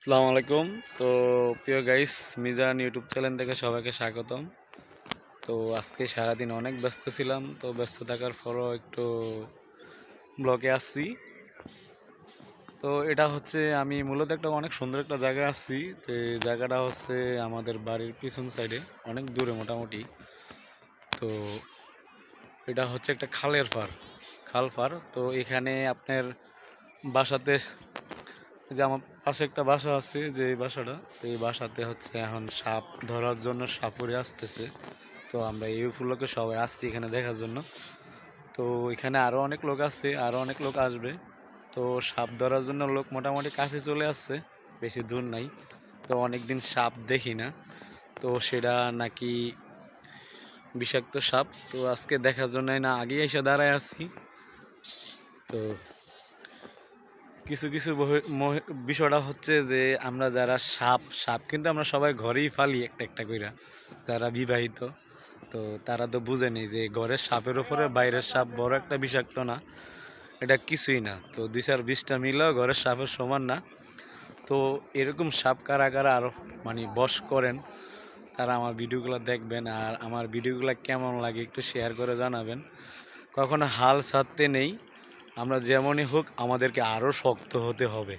আসসালামু আলাইকুম। তো প্রিয় গাইস, মিজান ইউটিউব চ্যানেল থেকে সবাইকে স্বাগতম। তো আজকে সারাদিন অনেক ব্যস্ত ছিলাম, তো ব্যস্ত থাকার পরও একটু ব্লগে আসছি। তো এটা হচ্ছে আমি মূলত একটা অনেক সুন্দর একটা জায়গায় আসছি। তো এই জায়গাটা হচ্ছে আমাদের বাড়ির পিছন সাইডে, অনেক দূরে মোটামুটি। তো এটা হচ্ছে একটা খাল পার। তো এখানে আপনার বাসাতে, যে আমার পাশে একটা বাসা আছে, যে এই বাসাটা, তো এই বাসাতে হচ্ছে এখন সাপ ধরার জন্য সাপুরে আসতেছে। তো আমরা এই উপলক্ষে সবাই আসছি এখানে দেখার জন্য। তো এখানে আরও অনেক লোক আছে, আরও অনেক লোক আসবে। তো সাপ ধরার জন্য লোক মোটামুটি কাছে চলে আসছে, বেশি দূর নাই। তো অনেক দিন সাপ দেখি না, তো সেটা নাকি বিষাক্ত সাপ। তো আজকে দেখার জন্যই না আগেই এসে দাঁড়ায় আছি। তো কিছু কিছু বিষয়টা হচ্ছে যে আমরা যারা সাপ সাপ কিন্তু আমরা সবাই ঘরেই ফালি একটা একটা কইরা, যারা বিবাহিত। তো তারা তো বুঝেনি যে ঘরের সাপের উপরে বাইরের সাপ বড় একটা বিষাক্ত না, এটা কিছুই না। তো 2-4-20টা মিলেও ঘরের সাপের সমান না। তো এরকম সাপ কারা কারা আরও মানে বশ করেন, তারা আমার ভিডিওগুলো দেখবেন, আর আমার ভিডিওগুলো কেমন লাগে একটু শেয়ার করে জানাবেন। কখনো হাল ছাড়তে নেই, আমরা যেমনই হোক আমাদেরকে আরও শক্ত হতে হবে।